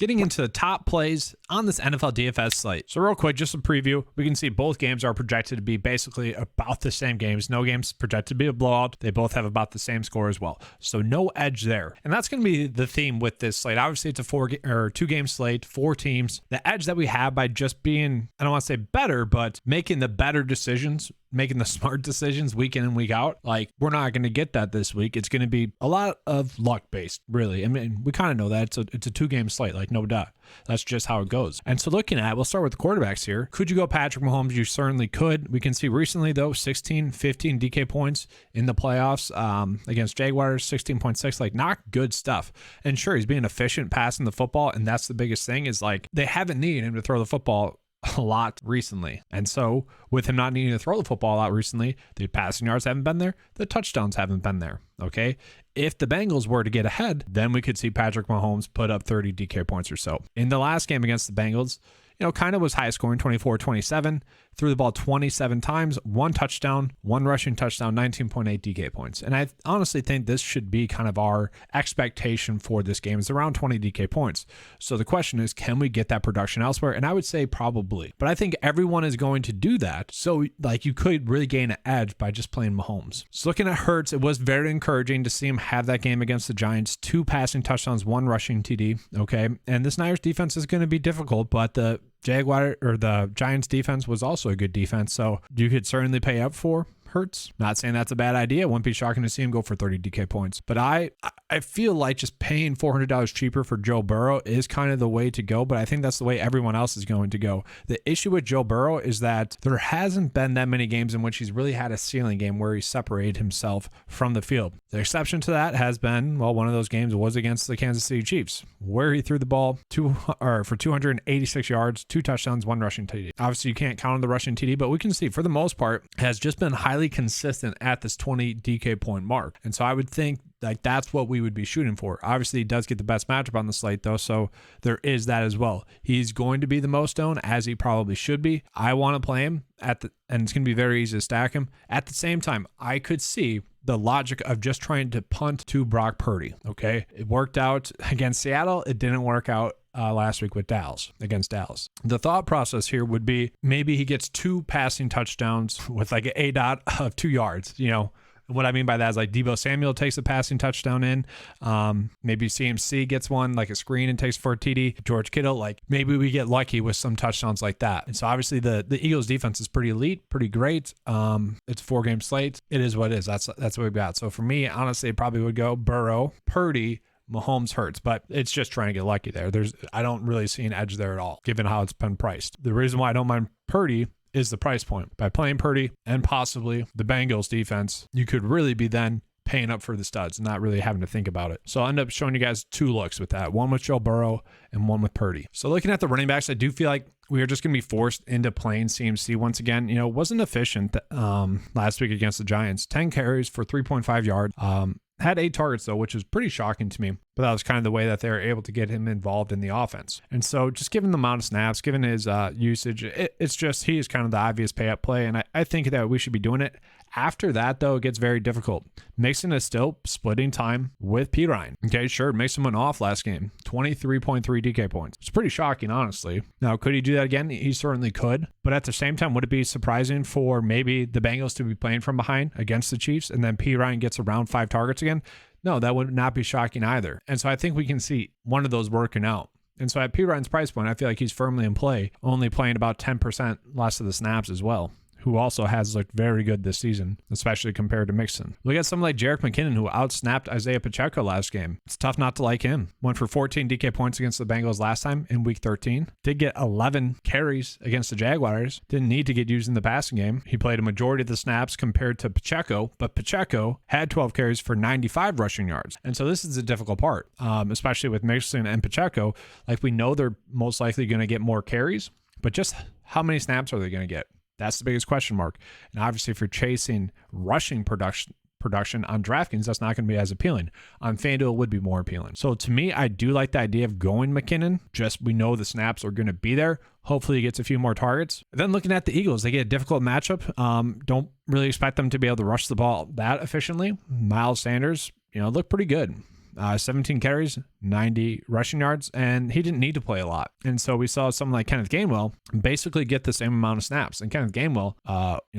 getting into the top plays on this NFL DFS slate. So real quick, just a preview. We can see both games are projected to be basically about the same games. No games projected to be a blowout. They both have about the same score as well. So no edge there. And that's going to be the theme with this slate. Obviously, it's a 2-game slate, 4 teams. The edge that we have by just being, I don't want to say better, but making the better decisions, making the smart decisions week in and week out. Like, we're not going to get that this week. It's going to be a lot of luck based, really. I mean, we kind of know that it's a 2-game slate, like, no doubt. That's just how it goes. And so looking at, we'll start with the quarterbacks here. Could you go Patrick Mahomes? You certainly could. We can see recently, though, 16, 15 DK points in the playoffs against Jaguars, 16.6, like, not good stuff. And sure, he's being efficient passing the football. And that's the biggest thing is, like, they haven't needed him to throw the football a lot recently. And so with him not needing to throw the football out recently, the passing yards haven't been there, the touchdowns haven't been there. Okay. If the Bengals were to get ahead, then we could see Patrick Mahomes put up 30 DK points or so. In the last game against the Bengals, kind of was high scoring, 24-27, threw the ball 27 times, 1 touchdown, 1 rushing touchdown, 19.8 DK points. And I honestly think this should be kind of our expectation for this game. It's around 20 DK points. So the question is, can we get that production elsewhere? And I would say probably, but I think everyone is going to do that. So like, you could really gain an edge by just playing Mahomes. So looking at Hurts, it was very encouraging to see him have that game against the Giants, 2 passing touchdowns, 1 rushing TD. Okay. And this Niners defense is going to be difficult, but the Giants defense was also a good defense, so you could certainly pay up for Hurts. Not saying that's a bad idea. Wouldn't be shocking to see him go for 30 DK points. But I feel like just paying $400 cheaper for Joe Burrow is kind of the way to go, but I think that's the way everyone else is going to go. The issue with Joe Burrow is that there hasn't been that many games in which he's really had a ceiling game where he separated himself from the field. The exception to that has been, one of those games was against the Kansas City Chiefs, where he threw the ball for 286 yards, 2 touchdowns, 1 rushing TD. Obviously, you can't count on the rushing TD, but we can see for the most part has just been highly consistent at this 20 DK point mark. And so I would think like that's what we would be shooting for. Obviously, he does get the best matchup on the slate, though, so there is that as well. He's going to be the most owned, as he probably should be. I want to play him and it's going to be very easy to stack him. At the same time, I could see the logic of just trying to punt to Brock Purdy. Okay, it worked out against Seattle. It didn't work out last week with against Dallas. The thought process here would be maybe he gets 2 passing touchdowns with like an ADOT of 2 yards. What I mean by that is like Deebo Samuel takes a passing touchdown in. Maybe CMC gets one, like a screen and takes for a TD. George Kittle, like maybe we get lucky with some touchdowns like that. And so obviously the Eagles defense is pretty elite, pretty great. It's a 4-game slate. It is what it is. That's what we've got. So for me, honestly, it probably would go Burrow, Purdy, Mahomes, Hurts, but it's just trying to get lucky there. I don't really see an edge there at all, given how it's been priced. The reason why I don't mind Purdy is the price point. By playing Purdy and possibly the Bengals defense, you could really be then paying up for the studs, not really having to think about it. So I'll end up showing you guys 2 looks with that, one with Joe Burrow and one with Purdy. So looking at the running backs, I do feel like we are just going to be forced into playing CMC once again. Wasn't efficient last week against the Giants. 10 carries for 3.5 yards. Had 8 targets, though, which was pretty shocking to me. But that was kind of the way that they were able to get him involved in the offense. And so just given the amount of snaps, given his usage, it's just he is kind of the obvious pay-up play. And I think that we should be doing it. After that, though, it gets very difficult. Mixon is still splitting time with P. Ryan. Okay, sure, Mixon went off last game. 23.3 DK points. It's pretty shocking, honestly. Now, could he do that again? He certainly could. But at the same time, would it be surprising for maybe the Bengals to be playing from behind against the Chiefs and then P. Ryan gets around 5 targets again? No, that would not be shocking either. And so I think we can see one of those working out. And so at P. Ryan's price point, I feel like he's firmly in play, only playing about 10% less of the snaps as well, who also has looked very good this season, especially compared to Mixon. Look at someone like Jerick McKinnon, who outsnapped Isaiah Pacheco last game. It's tough not to like him. Went for 14 DK points against the Bengals last time in week 13. Did get 11 carries against the Jaguars. Didn't need to get used in the passing game. He played a majority of the snaps compared to Pacheco, but Pacheco had 12 carries for 95 rushing yards. And so this is a difficult part, especially with Mixon and Pacheco. Like, we know they're most likely going to get more carries, but just how many snaps are they going to get? That's the biggest question mark. And obviously, if you're chasing rushing production on DraftKings, that's not going to be as appealing. On FanDuel, it would be more appealing. So to me, I do like the idea of going McKinnon. Just we know the snaps are going to be there. Hopefully he gets a few more targets. Then looking at the Eagles, they get a difficult matchup. Don't really expect them to be able to rush the ball that efficiently. Miles Sanders, looked pretty good. 17 carries, 90 rushing yards, and he didn't need to play a lot. And so we saw someone like Kenneth Gainwell basically get the same amount of snaps. And Kenneth Gainwell,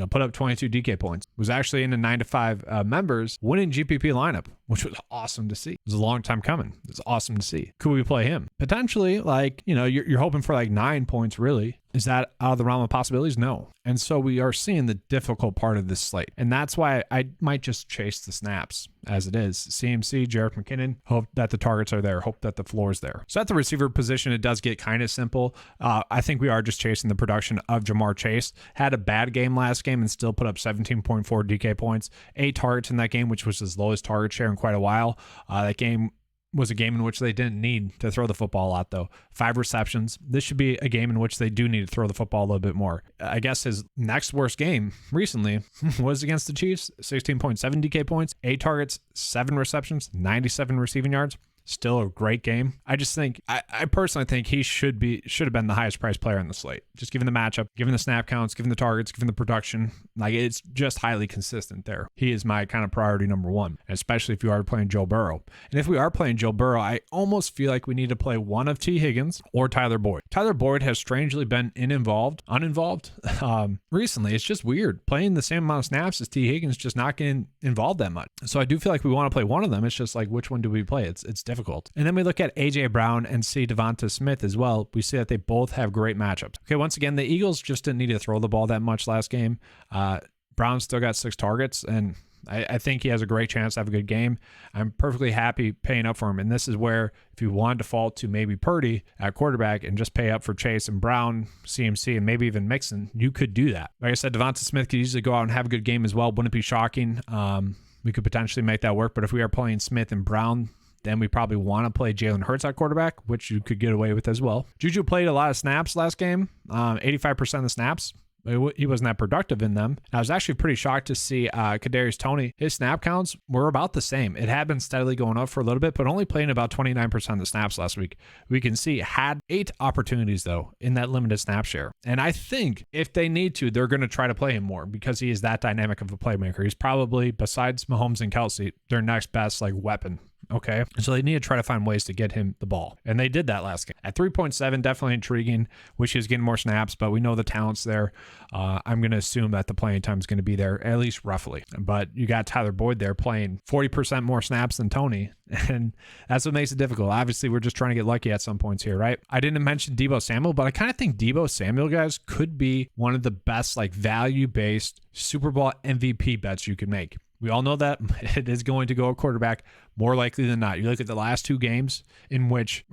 put up 22 DK points, was actually in the 9 to 5 members winning GPP lineup, which was awesome to see. It was a long time coming. It's awesome to see. Could we play him? Potentially, you're hoping for like 9 points, really. Is that out of the realm of possibilities? No. And so we are seeing the difficult part of this slate. And that's why I might just chase the snaps as it is. CMC, Jerick McKinnon, hope that the targets are there, hope that the floor is there. So at the receiver position, it does get kind of simple. I think we are just chasing the production of Jamar Chase. Had a bad game last game and still put up 17.4 DK points, 8 targets in that game, which was his lowest target share in quite a while. That game was a game in which they didn't need to throw the football a lot, though. 5 receptions. This should be a game in which they do need to throw the football a little bit more. I guess his next worst game recently was against the Chiefs, 16.7 DK points, 8 targets, 7 receptions, 97 receiving yards. Still a great game. I just think, I personally think he should have been the highest priced player in the slate. Just given the matchup, given the snap counts, given the targets, given the production, like it's just highly consistent there. He is my kind of priority number one, especially if you are playing Joe Burrow. And if we are playing Joe Burrow, I almost feel like we need to play one of T. Higgins or Tyler Boyd. Tyler Boyd has strangely been uninvolved recently. It's just weird. Playing the same amount of snaps as T. Higgins, just not getting involved that much. So I do feel like we want to play one of them. It's just like, which one do we play? It's difficult. And then we look at AJ Brown and see Devonta Smith as well. We see that they both have great matchups. Okay, once again, the Eagles just didn't need to throw the ball that much last game. Brown still got 6 targets, and I think he has a great chance to have a good game. I'm perfectly happy paying up for him. And this is where, if you want to default to maybe Purdy at quarterback and just pay up for Chase and Brown, CMC, and maybe even Mixon, you could do that. Like I said, Devonta Smith could easily go out and have a good game as well. Wouldn't be shocking. We could potentially make that work. But if we are playing Smith and Brown, then we probably want to play Jalen Hurts at quarterback, which you could get away with as well. Juju played a lot of snaps last game, 85% of the snaps. He wasn't that productive in them. I was actually pretty shocked to see Kadarius Toney. His snap counts were about the same. It had been steadily going up for a little bit, but only playing about 29% of the snaps last week. We can see had 8 opportunities, though, in that limited snap share. And I think if they need to, they're going to try to play him more because he is that dynamic of a playmaker. He's probably, besides Mahomes and Kelsey, their next best weapon. Okay, so they need to try to find ways to get him the ball. And they did that last game. At 3.7, definitely intriguing. Wish he was getting more snaps, but we know the talent's there. I'm going to assume that the playing time is going to be there, at least roughly. But you got Tyler Boyd there playing 40% more snaps than Toney, and that's what makes it difficult. Obviously, we're just trying to get lucky at some points here, right? I didn't mention Deebo Samuel, but I kind of think Deebo Samuel, guys, could be one of the best value-based Super Bowl MVP bets you can make. We all know that it is going to go a quarterback more likely than not. You look at the last 2 times in which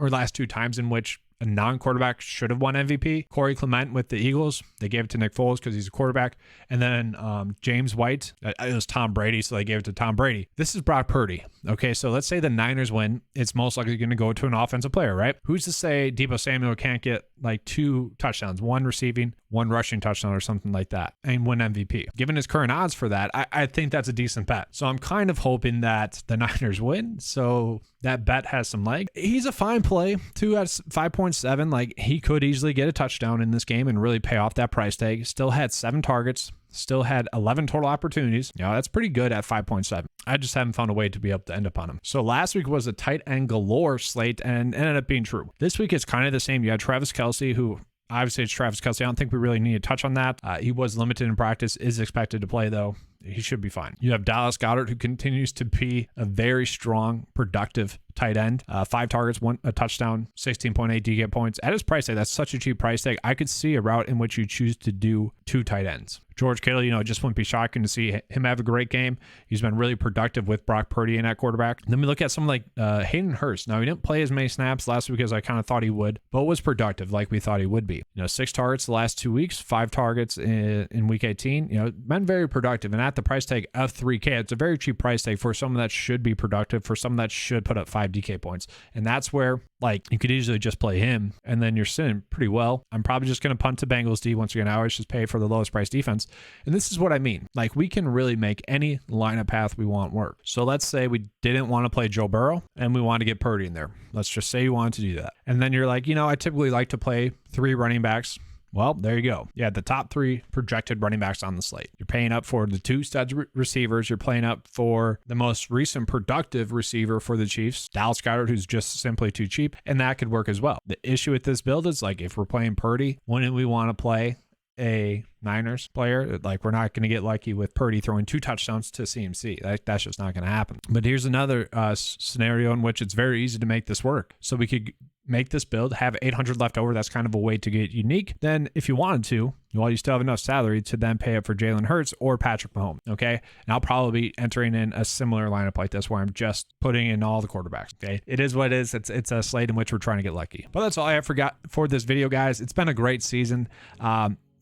a non-quarterback should have won MVP. Corey Clement with the Eagles, they gave it to Nick Foles because he's a quarterback. And then James White, it was Tom Brady, so they gave it to Tom Brady. This is Brock Purdy. Okay, so let's say the Niners win. It's most likely going to go to an offensive player, right? Who's to say Deebo Samuel can't get 2 touchdowns, 1 receiving, 1 rushing touchdown or something like that, and win MVP? Given his current odds for that, I think that's a decent bet. So I'm kind of hoping that the Niners win, so that bet has some leg. He's a fine play, 2 at 5.7. He could easily get a touchdown in this game and really pay off that price tag. Still had 7 targets. Still had 11 total opportunities. That's pretty good at 5.7. I just haven't found a way to be able to end up on him. So last week was a tight end galore slate and ended up being true. This week it's kind of the same. You had Travis Kelce, who obviously it's Travis Kelce. I don't think we really need to touch on that. He was limited in practice, is expected to play though. He should be fine. You have Dallas Goedert, who continues to be a very strong, productive tight end. 5 targets, 1 a touchdown, 16.8 DK points. At his price tag, that's such a cheap price tag. I could see a route in which you choose to do 2 tight ends. George Kittle, it just wouldn't be shocking to see him have a great game. He's been really productive with Brock Purdy in at quarterback. Then we look at someone like Hayden Hurst. Now, he didn't play as many snaps last week as I kind of thought he would, but was productive like we thought he would be. 6 targets the last 2 weeks, 5 targets in week 18. Been very productive. And at the price tag of $3K, it's a very cheap price tag for someone that should be productive, for someone that should put up 5 DK points. And that's where you could easily just play him and then you're sitting pretty well. I'm probably just going to punt to Bengals D once again. I always just pay for the lowest price defense. And this is what I mean. We can really make any lineup path we want work. So let's say we didn't want to play Joe Burrow and we want to get Purdy in there. Let's just say you wanted to do that. And then you're like, I typically like to play 3 running backs Well, there you go. Yeah, the top 3 projected running backs on the slate. You're paying up for the 2 stud receivers. You're paying up for the most recent productive receiver for the Chiefs, Dallas Goedert, who's just simply too cheap, and that could work as well. The issue with this build is, like, if we're playing Purdy, wouldn't we want to play a Niners player? Like, we're not going to get lucky with Purdy throwing 2 touchdowns to CMC. That's just not going to happen. But here's another scenario in which it's very easy to make this work. So we could make this build, have 800 left over. That's kind of a way to get unique. Then if you wanted to, well, you still have enough salary to then pay up for Jalen Hurts or Patrick Mahomes, okay? And I'll probably be entering in a similar lineup like this where I'm just putting in all the quarterbacks, okay? It is what it is. It's a slate in which we're trying to get lucky. But that's all I have for this video, guys. It's been a great season.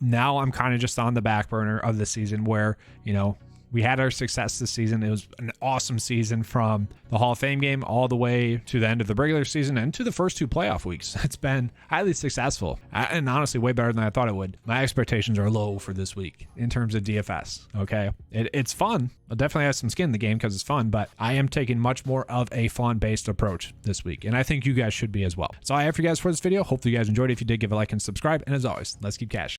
Now I'm kind of just on the back burner of the season where, you know, we had our success this season. It was an awesome season from the Hall of Fame game all the way to the end of the regular season and to the first 2 playoff weeks. It's been highly successful and honestly way better than I thought it would. My expectations are low for this week in terms of DFS, okay? It's fun. I'll definitely have some skin in the game because it's fun, but I am taking much more of a fun-based approach this week, and I think you guys should be as well. So I have for you guys for this video. Hopefully you guys enjoyed it. If you did, give a like and subscribe, and as always, let's keep cash.